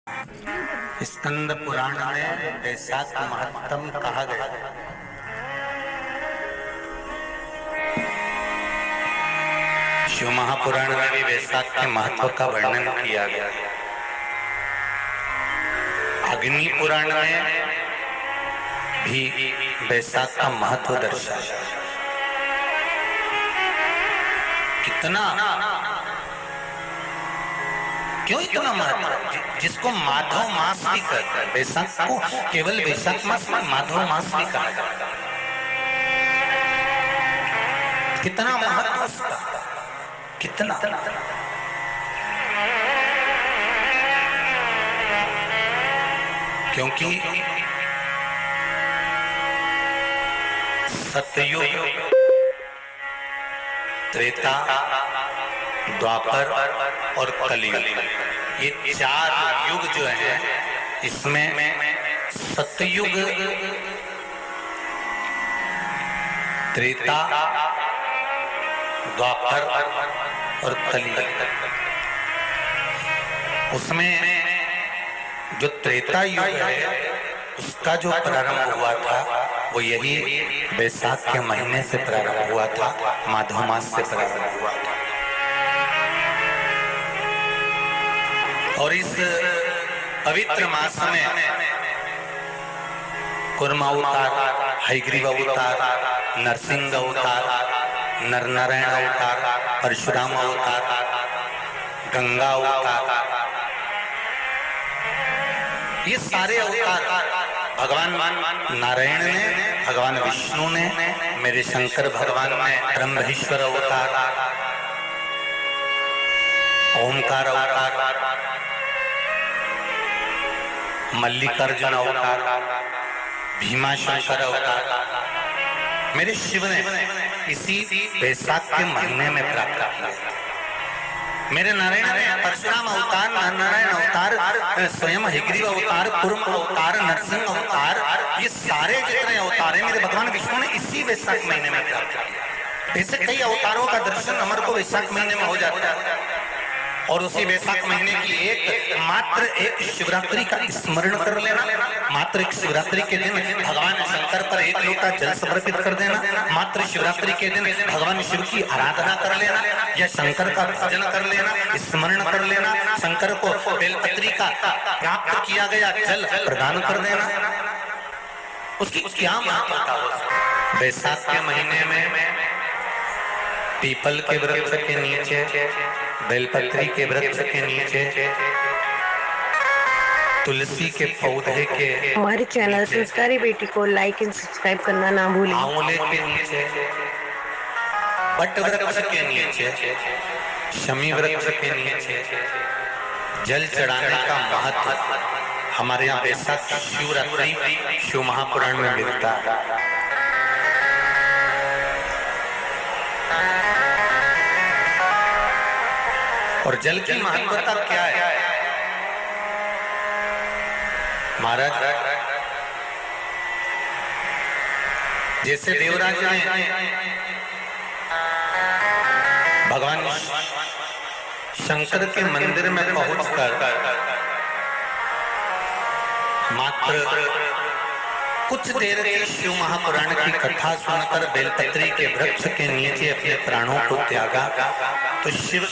स्कंद पुराण में वैशाख महत्तम कहा गया है। शिव महापुराण में भी वैशाख के महत्व का वर्णन किया गया है। अग्नि पुराण में भी वैशाख का महत्व दर्शाया। कितना क्यों इतना महत्व, जिसको माधव मास भी कहते हैं। वैशाख को केवल वैशाख मास में माधव मास भी कहा जाता है। कितना महत्व उसका, कितना क्योंकि सतयुग, त्रेता, द्वापर और कलियुग, ये चार युग जो है, इसमें सतयुग, त्रेता, द्वापर और कलियुग, उसमें जो त्रेता युग है उसका जो प्रारंभ हुआ था वो यही वैशाख के महीने से प्रारंभ हुआ था, माधव मास से प्रारंभ हुआ था। और इस पवित्र मास में कुर्म अवतार, हयग्रीव अवतार, नरसिंह अवतार, नरनारायण अवतार, परशुराम अवतार, गंगा अवतार, ये सारे अवतार भगवान नारायण ने, भगवान विष्णु ने, मेरे शंकर भगवान ने ब्रह्मेश्वर अवतार, ओमकार अवतार, मल्लिकार्जुन अवतार, भीमाशंकर अवतार, मेरे शिव ने इसी वैशाख के महीने में प्राप्त किया। मेरे नारायण ने परशुराम अवतार, नारायण अवतार, स्वयं हयग्रीव अवतार, कुर्म अवतार, नरसिंह अवतार, ये सारे जितने अवतार हैं मेरे भगवान विष्णु ने इसी वैशाख महीने में प्राप्त किया। ऐसे कई अवतारों का दर्शन हमारे को वैशाख महीने में हो जाता है। और उसी वैशाख महीने की मात्र एक शिवरात्रि का स्मरण कर लेना, मात्र एक शिवरात्रि के दिन भगवान शंकर पर एक लोटा जल समर्पित कर देना, मात्र शिवरात्रि के दिन भगवान शिव की आराधना कर लेना या शंकर का भजन कर लेना, स्मरण कर लेना, शंकर को बेलपत्री का प्राप्त किया गया जल प्रदान कर देना, उसकी क्या महत्ता हो। वैशाख के महीने में पीपल के वृक्ष के नीचे, बेलपत्री के वृक्ष के नीचे, तुलसी के पौधे के, हमारे चैनल संस्कारी बेटी को लाइक एंड सब्सक्राइब करना ना भूलें। आंवले के नीचे, बट वृक्ष के नीचे, शमी वृक्ष के नीचे जल चढ़ाने का महत्व हमारे यहाँ वैशाख शिवरात्रि शिव महापुराण में मिलता है। और जल की महत्वता क्या है महाराज? जैसे देवराज ने भगवान शंकर के मंदिर में पहुंचकर मात्र कुछ देर के शिव महापुराण की कथा सुनकर बेलपत्री के वृक्ष के नीचे अपने प्राणों को त्यागा, तो शिव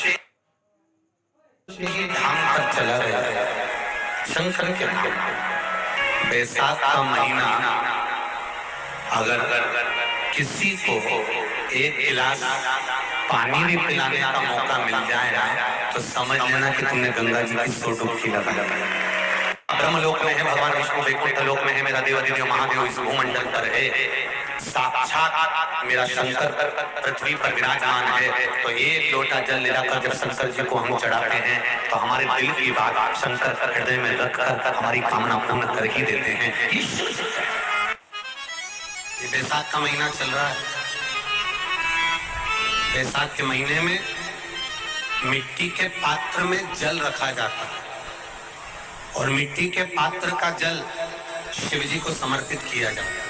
धाम पर चला गया, शंकर के धाम। वैशाख का महीना अगर किसी को एक गिलास पानी भी पिलाने का मौका मिल जाए तो समझ लेना कि तुमने गंगा जी की सौ डुबकी लगा। ब्रह्मलोक में है भगवान विष्णु, वैकुंठ लोक में है मेरा देवादिदेव महादेव, इस भूमंडल पर है साक्षात मेरा शंकर पृथ्वी पर विराजमान है। तो एक लोटा जल ले जाकर जब शंकर जी को हम चढ़ाते हैं तो हमारे दिल की बात शंकर हृदय में रखकर हमारी कामना पूर्ण कर ही देते हैं। ये वैशाख का महीना चल रहा है। वैशाख के महीने में मिट्टी के पात्र में जल रखा जाता है और मिट्टी के पात्र का जल शिव जी को समर्पित किया जाता है।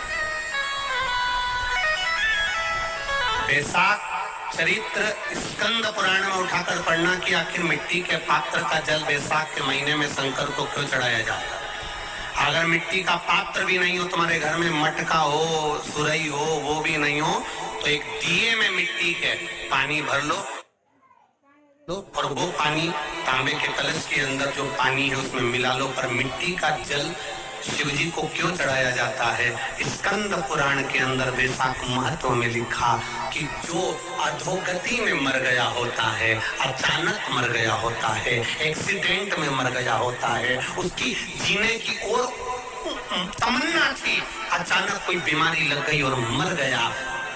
वैशाख चरित्र स्कंद पुराण में उठाकर पढ़ना कि आखिर मिट्टी के पात्र का जल बैसाख के महीने में शंकर को क्यों चढ़ाया जाता है। अगर मिट्टी का पात्र भी नहीं हो, तुम्हारे घर में मटका हो, सुरई हो, वो भी नहीं हो, तो एक दिए में मिट्टी के पानी भर लो और वो पानी तांबे के कलश के अंदर जो पानी है उसमें मिला लो। पर मिट्टी का जल शिव जी को क्यों चढ़ाया जाता है? स्कंद पुराण के अंदर वैशाख महत्व में लिखा कि जो अधोगति में मर गया होता है, अचानक मर गया होता है, एक्सीडेंट में मर गया होता है, उसकी जीने की ओर तमन्ना थी, अचानक कोई बीमारी लग गई और मर गया,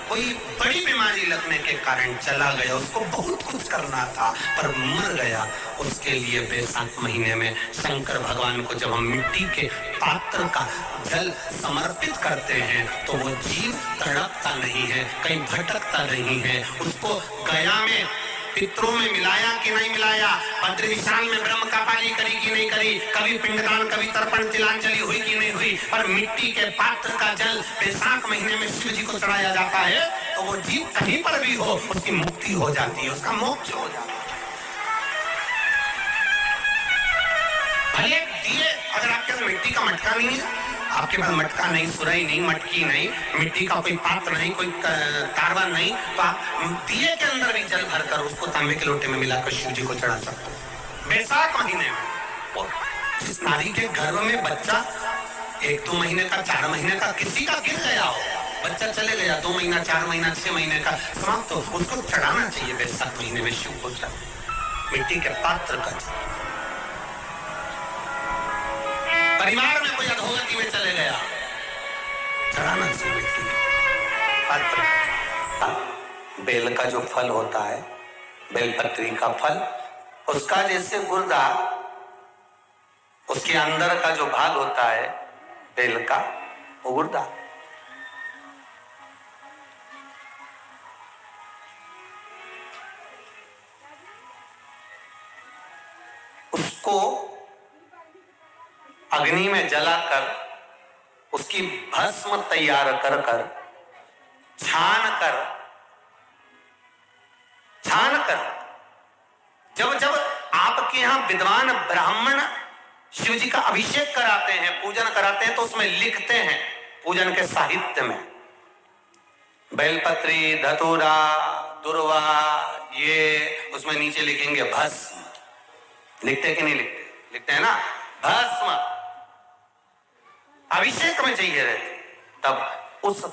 कोई बड़ी बीमारी लगने के कारण चला गया, उसको बहुत कुछ करना था पर मर गया, उसके लिए वैशाख महीने में शंकर भगवान को जब हम मिट्टी के पात्र का जल समर्पित करते हैं तो वो जीव तड़पता नहीं है, कहीं भटकता नहीं है। उसको गया में पितरों में मिलाया कि नहीं मिलाया, बद्र विशाल में ब्रह्म का पाली करी कि नहीं करी, कभी पिंडदान कभी तर्पण तिलांजलि हुई कि नहीं हुई, पर मिट्टी के पात्र का जल वैशाख महीने में शिव जी को चढ़ाया जाता है तो वो जीव कहीं पर भी हो उसकी मुक्ति हो जाती है, उसका मोक्ष हो जाता है। भले दिए, अगर आपके पास मिट्टी का मटका नहीं है, आपके पास मटका नहीं, सुराई नहीं, मटकी नहीं, मिट्टी का कोई पात्र नहीं, कोई कारवा नहीं, तो आप दिए के अंदर भी जल भरकर उसको तांबे के लोटे में मिलाकर शिव जी को चढ़ा सकते हो। वैशाख महीने में और जिस नारी के गर्भ में बच्चा 1-2 महीने का, 4 महीने का किसी का गिर गया हो, बच्चा चले गया 2 महीना, 4 महीना, 6 महीने का समाप्त, तो उसको चढ़ाना चाहिए वैशाख महीने में शिव को मिट्टी के पात्र का। परिवार में कोई अधोगति में चले गया, चढ़ाना चाहिए मिट्टी के पात्र। बेल का जो फल होता है, बेलपत्री का फल, उसका जैसे गुर्दा, उसके अंदर का जो भाग होता है बेल का, वो गुर्दा, उसको अग्नि में जलाकर उसकी भस्म तैयार कर कर छान कर जब जब आपके यहां विद्वान ब्राह्मण शिव जी का अभिषेक कराते हैं, पूजन कराते हैं, तो उसमें लिखते हैं पूजन के साहित्य में बेलपत्री, धतूरा, दुर्वा, ये उसमें नीचे लिखेंगे भस्म। लिखते कि नहीं लिखते? लिखते हैं ना, भस्म अभिषेक में चाहिए रहते। तब उस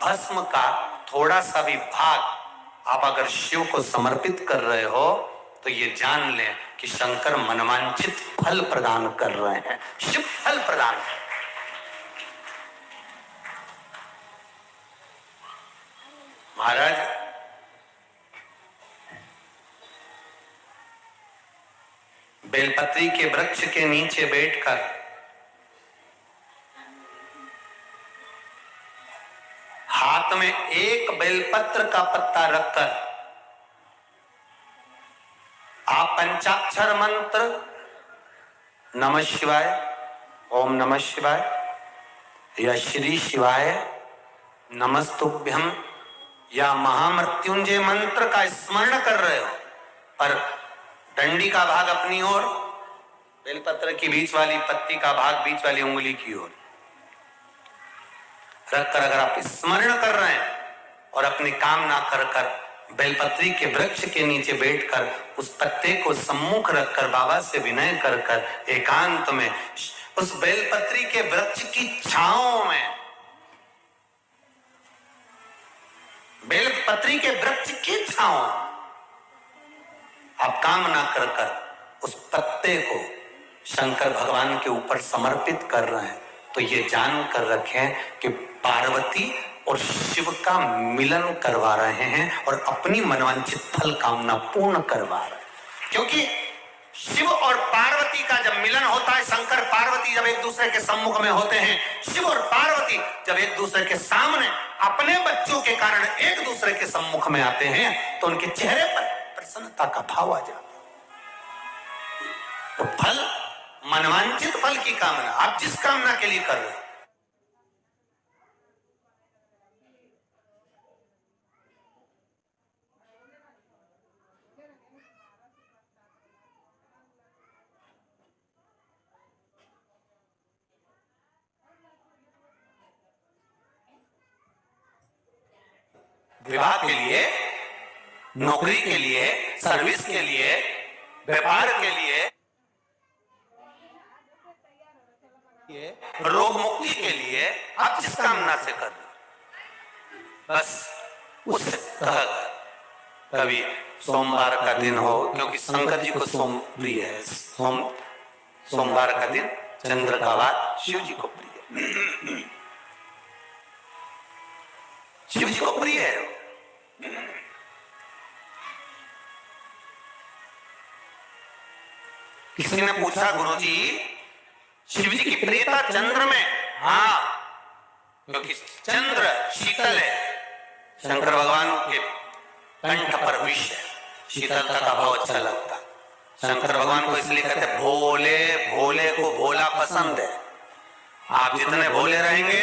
भस्म का थोड़ा सा भी भाग आप अगर शिव को समर्पित कर रहे हो तो ये जान लें कि शंकर मनवांचित फल प्रदान कर रहे हैं, शिव फल प्रदान कर। महाराज, बेलपत्री के वृक्ष के नीचे बैठकर हाथ में एक बेलपत्र का पत्ता रखकर आप पंचाक्षर मंत्र नमः शिवाय, ओम नमः शिवाय या श्री शिवाय नमस्तुभ्यम या महामृत्युंजय मंत्र का स्मरण कर रहे हो, पर डंडी का भाग अपनी ओर, बेलपत्र की बीच वाली पत्ती का भाग बीच वाली उंगली की ओर रखकर अगर आप स्मरण कर रहे हैं और अपनी कामना कर कर बेलपत्री के वृक्ष के नीचे बैठकर उस पत्ते को सम्मुख रखकर बाबा से विनय कर कर एकांत में उस बेलपत्री के वृक्ष की छांव में, बेलपत्री के वृक्ष की छांव आप कामना कर कर उस पत्ते को शंकर भगवान के ऊपर समर्पित कर रहे हैं, तो ये जान कर रखें कि पार्वती और शिव का मिलन करवा रहे हैं और अपनी मनवांछित फल कामना पूर्ण करवा रहे हैं। क्योंकि शिव और पार्वती का जब मिलन होता है, शंकर पार्वती जब एक दूसरे के सम्मुख में होते हैं, शिव और पार्वती जब एक दूसरे के सामने अपने बच्चों के कारण एक दूसरे के सम्मुख में आते हैं, तो उनके चेहरे पर प्रसन्नता का भाव आ जाता है। तो फल, मनवांचित फल की कामना आप जिस कामना के लिए कर रहे हैं, विवाह के लिए, नौकरी के लिए, सर्विस के लिए, व्यापार के लिए, रोग मुक्ति के लिए आप जिस कामना से कर बस उस कभी सोमवार का दिन हो, क्योंकि शंकर जी को सोम प्रिय है, सोमवार का दिन चंद्र का वार शिव जी को प्रिय है, शिव जी को प्रिय है। किसी ने पूछा गुरुजी शिव जी की प्रियता चंद्र में? हाँ, क्योंकि चंद्र शीतल है, शंकर भगवान के कंठ पर विष है, शीतलता का भाव अच्छा लगता। शंकर भगवान को इसलिए कहते हैं भोले, भोले को भोला पसंद है। आप जितने भोले रहेंगे,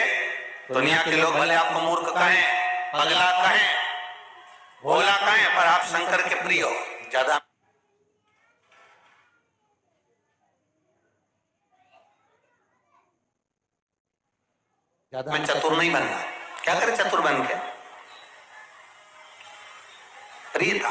दुनिया के लोग भले आपको मूर्ख कहें, पगला कहें, भोला कहें, पर आप शंकर के प्रिय हो। ज्यादा मैं चतुर नहीं बनना, क्या करे चतुर बन के? प्रियता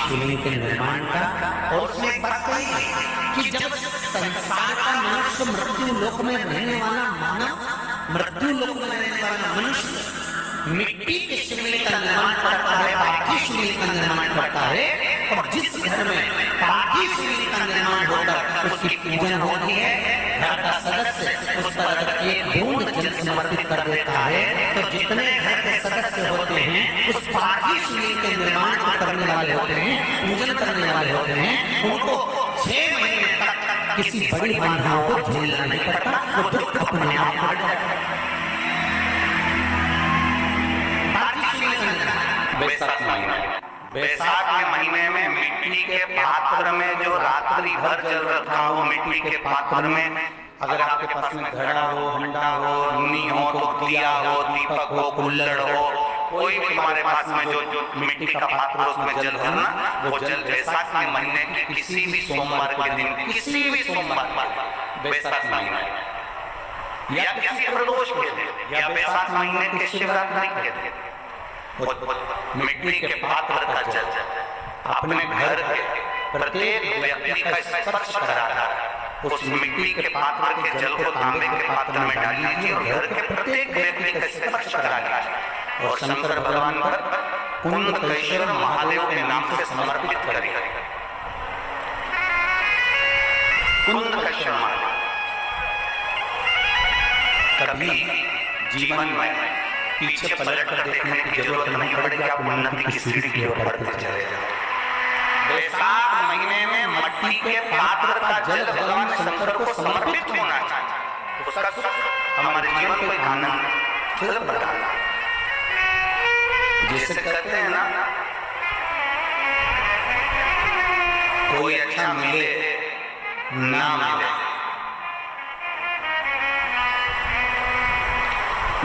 शिवलिंग के निर्माण का। और उसमें एक बात कही कि जब संसार का मनुष्य मृत्यु लोक में रहने वाला मानव, मृत्यु लोक में रहने वाला मनुष्य मिट्टी के शिवलिंग का निर्माण करता है, पार्थी शिवलिंग का निर्माण करता है, और जिस घर में पार्थी शिवलिंग का निर्माण होकर उसकी पूजन होती है, घर का सदस्य उस पर अगर एक बूंद जल समर्पित कर देता है, तो जितने घर के सदस्य होते हैं उस पार्थी शिवलिंग के निर्माण को करने वाले होते हैं, पूजन करने वाले होते हैं, उनको 6 महीने तक किसी बड़ी बाधाओं को झेलना नहीं पड़ता, वो दुख अपने आप हट जाता है। बैसाख के महीने में मिट्टी के पात्र में जो रात्रि भर जल रखा हो, मिट्टी के पात्र में, अगर आपके पास में घड़ा हो, हंडा हो, नी हो, तो दिया हो, दीपक हो, कुल्हड़ हो, कोई भी हमारे पास में जो मिट्टी का पात्र उसमें जल भरना, वो जल बैसाख के महीने के किसी भी सोमवार के दिन, किसी भी सोमवार के बैसाख महीने या किसी प्रदोष के दिन या बैसाख महीने के शिवरात्रि के दिन मिट्टी के पात्र का जल अपने घर के प्रत्येक व्यक्ति का स्पर्श कराना, उस मिट्टी के पात्र के जल को तांबे के पात्र में डाल लीजिए और घर के प्रत्येक व्यक्ति का स्पर्श करा लीजिए और शंकर भगवान पर कुंडकेश्वर महादेव के नाम से समर्पित करिए। कुंडकेश्वर महादेव कभी जीवन में पीछे पलट कर देखने की जरूरत नहीं पड़ेगी, आप उन्नति की सीढ़ी की ओर बढ़ते चले जाओ। बैसाख महीने में मिट्टी के पात्र का जल भगवान शंकर को समर्पित होना चाहिए, उसका सुख हमारे जीवन को आनंद सुलभ बनाना। जैसे कहते हैं ना, कोई अच्छा मिले ना मिले,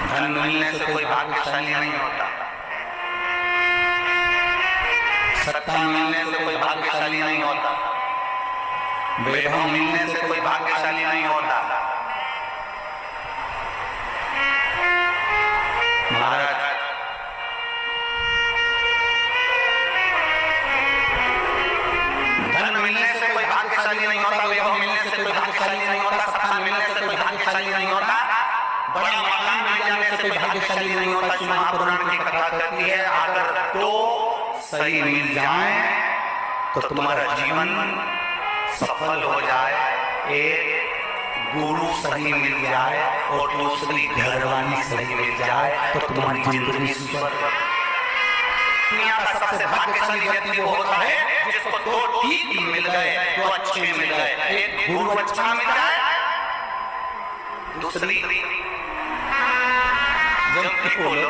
धन मिलने से कोई भाग्यशाली नहीं होता, सत्ता मिलने से कोई भाग्यशाली नहीं होता, वैभव मिलने से कोई भाग्यशाली नहीं होता। महाराज धन मिलने से कोई भाग्यशाली नहीं होता, वैभव मिलने से कोई भाग्यशाली नहीं होता, सत्ता मिलने से कोई भाग्यशाली नहीं होता, बड़ा मकान मिल जाने से कोई भाग्यशाली नहीं होता। श्री महापुराण की कथा कहती है, अगर दो सही मिल जाए तो तुम्हारा जीवन सफल हो जाए, एक गुरु सही मिल जाए और दूसरी घरवाली सही मिल जाए तो तुम्हारी जिंदगी सुपर। दुनिया का सबसे भाग्यशाली व्यक्ति वो होता है जिसको दो ठीक मिल गए, दो अच्छे मिल गए, एक गुरु अच्छा मिल जाए, दूसरी बोलो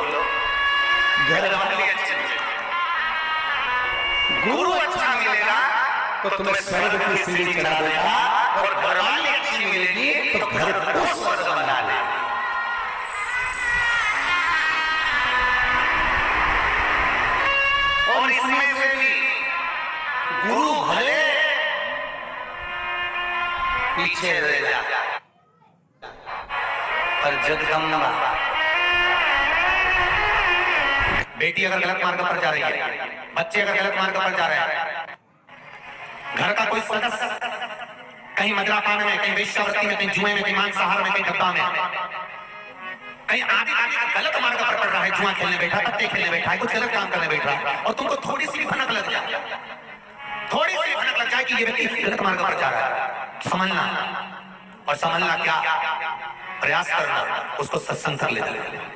घर वाले अच्छे, गुरु अच्छा मिलेगा तो तुम्हें स्वर्ग की सीढ़ी चढ़ा देगा, और घरवाली अच्छी मिलेगी तो घर को स्वर्ग बना ले। और इसमें से भी गुरु भले पीछे रह जा, पर जगदम्बा। बेटी अगर गलत मार्ग पर जा रही है, बच्चे अगर गलत मार्ग पर जा रहे हैं, घर का कोई सदस्य कहीं मद्रापान में, कहीं वेश्यावृत्ति में, कहीं जुए में, कहीं मांसाहार में, कहीं डब्बा में, कहीं आदि गलत मार्ग पर पड़ रहा है, जुआ खेलने बैठा, पत्ते खेलने बैठा है, कुछ गलत काम करने बैठ रहा है, और तुमको थोड़ी सी भनक लग जाए, थोड़ी सी भनक लग जाए कि ये व्यक्ति गलत मार्ग पर जा रहा है, समझना, और समझना क्या, प्रयास करना, उसको सत्संग कर ले जाए,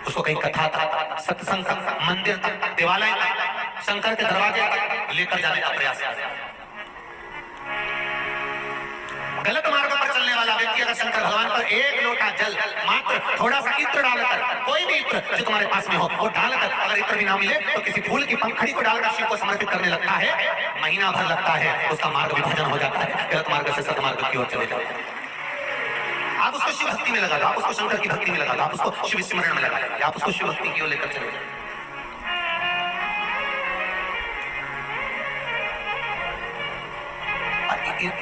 उसको कहीं कथा तक, सत्संग तक, मंदिर तक, देवालय तक, शंकर के दरवाजे तक लेकर जाने का प्रयास करें। गलत मार्ग पर चलने वाला व्यक्ति अगर शंकर भगवान पर एक लोटा जल, मात्र थोड़ा सा इत्र डालकर, कोई भी इत्र जो तुम्हारे पास में हो वो डालकर, अगर इत्र भी ना मिले तो किसी फूल की पंखड़ी को डालकर शिव को समर्पित करने लगता है, महीना भर लगता है, उसका मार्ग विभाजन हो जाता है, गलत मार्ग से सत्मार्ग की ओर चले जाते हैं। आप उसको शिव भक्ति में लगा दो, आप उसको शंकर की भक्ति में लगा दो, आप उसको शिव स्मरण में लगा दो, आप उसको शिव भक्ति की ओर लेकर चले जाओ।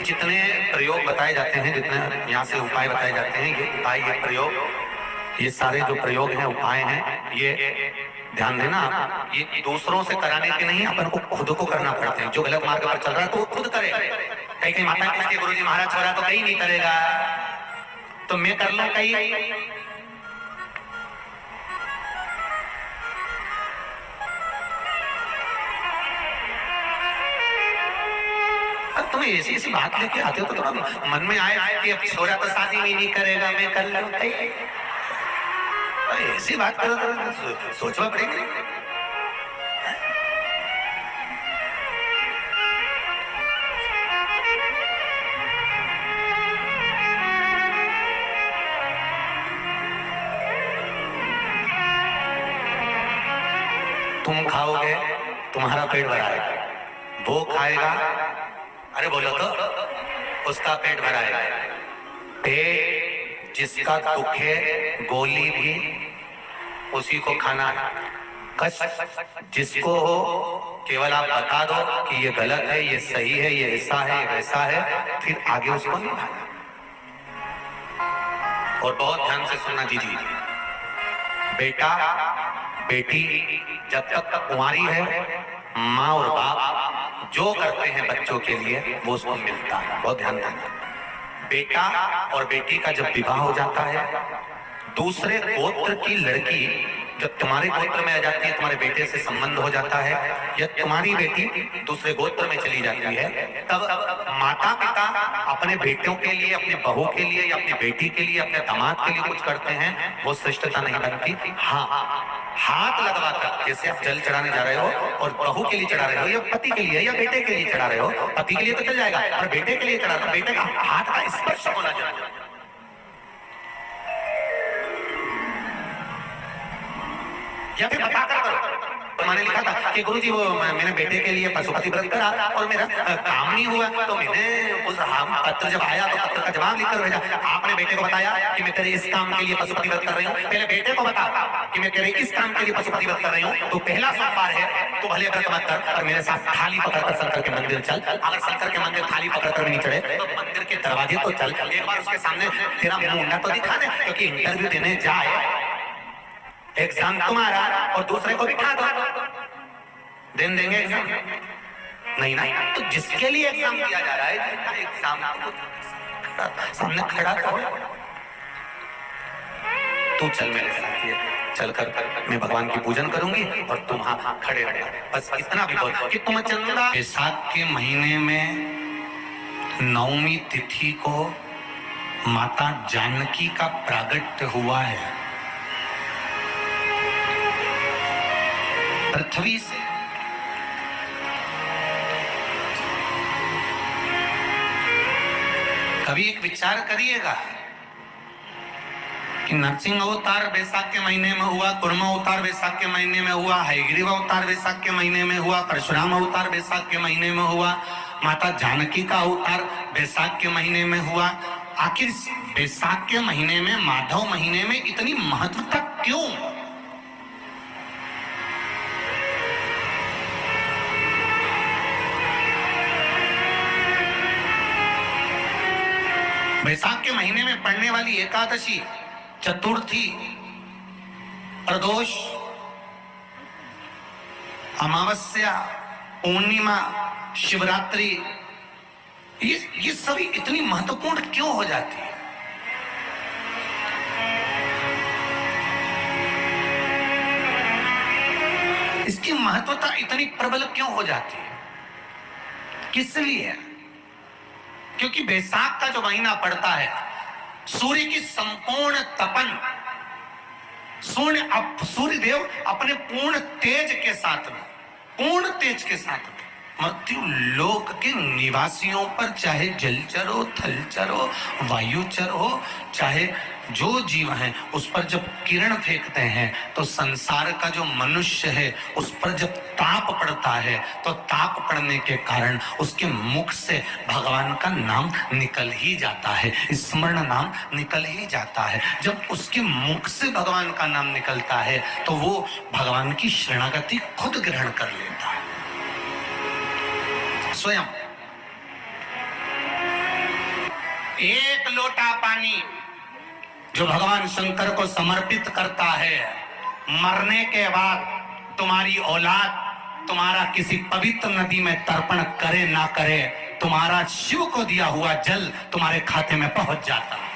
जितने प्रयोग बताए जाते हैं, जितने यहाँ से उपाय बताए जाते हैं, ये उपाय, ये प्रयोग, ये सारे जो प्रयोग हैं, उपाय हैं, ये ध्यान देना आप, ये दूसरों से कराने के नहीं, अपन को खुद को करना पड़ते हैं। जो गलत मार्ग पर चल रहा है तो वो खुद करे। कहीं कहीं माता पूछती है, गुरुजी महाराज छोड़ा तो कहीं नहीं करेगा, तो मैं कर लूं कहीं। तुम्हें ऐसी ऐसी बात लेके आते हो तो तुम्हारा मन में आए कि अब छोरा तो शादी भी नहीं करेगा, मैं कर लूं कहीं, ऐसी बात करो तो सोचना पड़ेगा। तुम खाओगे तुम्हारा पेट भराएगा, वो खाएगा, अरे बोलो तो, उसका पेट भराएगा। पेट जिसका दुख है, गोली भी उसी को खाना है। कष्ट जिसको हो, केवल आप बता दो कि ये गलत है, ये सही है, ये ऐसा है, ये वैसा है, फिर आगे उसको निभाना। और बहुत ध्यान से सुनना दीदी, बेटा बेटी जब तक कुंवारी है, माँ और बाप जो करते हैं बच्चों के लिए वो उसको मिलता है। बहुत ध्यान देना। बेटा और बेटी का जब विवाह हो जाता है, दूसरे गोत्र की लड़की जब तुम्हारे गोत्र में आ जाती है, तुम्हारे बेटे से संबंध हो जाता है, या तुम्हारी बेटी दूसरे गोत्र में चली जाती है, तब माता पिता अपने बेटों के लिए, अपने बहू के लिए, या अपनी बेटी के लिए, अपने दामाद के लिए कुछ करते हैं, वो श्रेष्ठता नहीं बनती। हाँ, हाथ लगवाकर, जैसे आप जल चढ़ाने जा रहे हो और बहू के लिए चढ़ा रहे हो, या पति के लिए या बेटे के लिए चढ़ा रहे हो, पति के लिए तो चल जाएगा, और बेटे के लिए चढ़ा रहे हो, बेटे का हाथ का स्पर्श होना चाहिए। या फिर बताकर करो। तो मैंने लिखा था कि गुरुजी वो मैंने बेटे के लिए पशुपति व्रत करा और मेरा काम नहीं हुआ, तो मैंने उस पत्र जब आया तो पत्र का जवाब लिखकर भेजा। आपने बेटे को बताया कि मैं तेरे इस काम के लिए पशुपति व्रत कर रही हूँ, पहले बेटे को बता कि मैं तेरे इस काम के लिए पशुपति व्रत कर रही हूँ, तो पहला सोमवार है, तो भले व्रत मत कर और मेरे साथ थाली पकड़कर शंकर के मंदिर चल। अगर शंकर के मंदिर थाली पकड़कर नहीं चढ़े तो मंदिर के दरवाजे तो चल, एक बार उसके सामने तेरा मुंडा तो दिखा दे, क्योंकि इंटरव्यू देने जाए, एग्जाम तुम्हारा और दूसरे को बिठा दो, दिन देंगे एग्जाम नहीं ना, तो जिसके लिए एग्जाम दिया जा रहा है, एग्जाम सामने खड़ा करो, तू चल मेरे साथ, चलकर मैं भगवान की पूजन करूंगी और तुम वहां खड़े रहो। बस इतना भी बोल कि तुम चंदा। वैशाख के महीने में नवमी तिथि को माता जानकी का प्रागट्य हुआ है। पृथ्वी से कभी एक विचार करिएगा कि नरसिंह अवतार वैशाख के महीने में हुआ, कुर्म अवतार वैशाख के महीने में हुआ, हयग्रीव अवतार वैशाख के महीने में हुआ, परशुराम अवतार वैशाख के महीने में हुआ, माता जानकी का अवतार बैसाख के महीने में हुआ। आखिर बैसाख के महीने में, माधव महीने में इतनी महत्वता क्यों? बैसाख के महीने में पड़ने वाली एकादशी, चतुर्थी, प्रदोष, अमावस्या, पूर्णिमा, शिवरात्रि, ये सभी इतनी महत्वपूर्ण क्यों हो जाती है? इसकी महत्वता इतनी प्रबल क्यों हो जाती है? किस लिए? क्योंकि बैसाख का जो महीना पड़ता है, सूर्य की संपूर्ण तपन, सूर्य देव अपने पूर्ण तेज के साथ मृत्यु लोक के निवासियों पर, चाहे जलचर हो, थलचर हो, वायुचर हो, चाहे जो जीव हैं, उस पर जब किरण फेंकते हैं तो संसार का जो मनुष्य है उस पर जब ताप पड़ता है तो ताप पड़ने के कारण उसके मुख से भगवान का नाम निकल ही जाता है, स्मरण नाम निकल ही जाता है। जब उसके मुख से भगवान का नाम निकलता है तो वो भगवान की शरणागति खुद ग्रहण कर लेता है स्वयं। एक लोटा पानी जो भगवान शंकर को समर्पित करता है, मरने के बाद तुम्हारी औलाद तुम्हारा किसी पवित्र नदी में तर्पण करे ना करे, तुम्हारा शिव को दिया हुआ जल तुम्हारे खाते में पहुंच जाता है।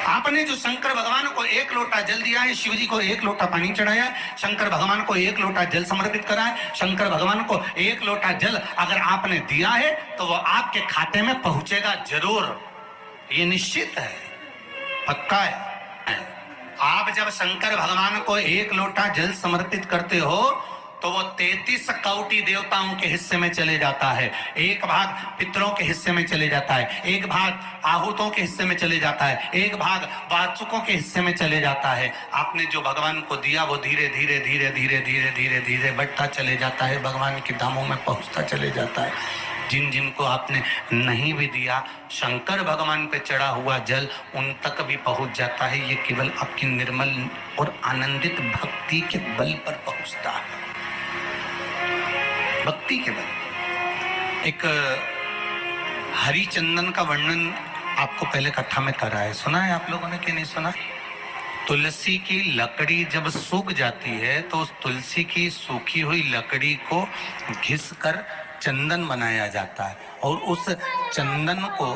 आपने जो शंकर भगवान को एक लोटा जल दिया है, शिव जी को एक लोटा पानी चढ़ाया है, शंकर भगवान को एक लोटा जल समर्पित करा है, शंकर भगवान को एक लोटा जल अगर आपने दिया है तो वो आपके खाते में पहुंचेगा जरूर, ये निश्चित है, पक्का है। आप जब शंकर भगवान को एक लोटा जल समर्पित करते हो तो वो 33 कौटि देवताओं के हिस्से में चले जाता है, एक भाग पितरों के हिस्से में चले जाता है, एक भाग आहूतों के हिस्से में चले जाता है, एक भाग वाचुकों के हिस्से में चले जाता है। आपने जो भगवान को दिया वो धीरे धीरे धीरे धीरे धीरे धीरे धीरे बढ़ता चले जाता है, भगवान के धामों में पहुंचता चले जाता है। जिन जिनको आपने नहीं भी दिया, शंकर भगवान पे चढ़ा हुआ जल उन तक भी पहुंच जाता है। ये केवल आपकी निर्मल और आनंदित भक्ति के बल पर पहुंचता है, भक्ति के बल। एक हरिचंदन का वर्णन आपको पहले कथा में करा है, सुना है आप लोगों ने कि नहीं सुना? तुलसी की लकड़ी जब सूख जाती है तो उस तुलसी की सूखी हुई लकड़ी को घिस कर चंदन बनाया जाता है और उस चंदन को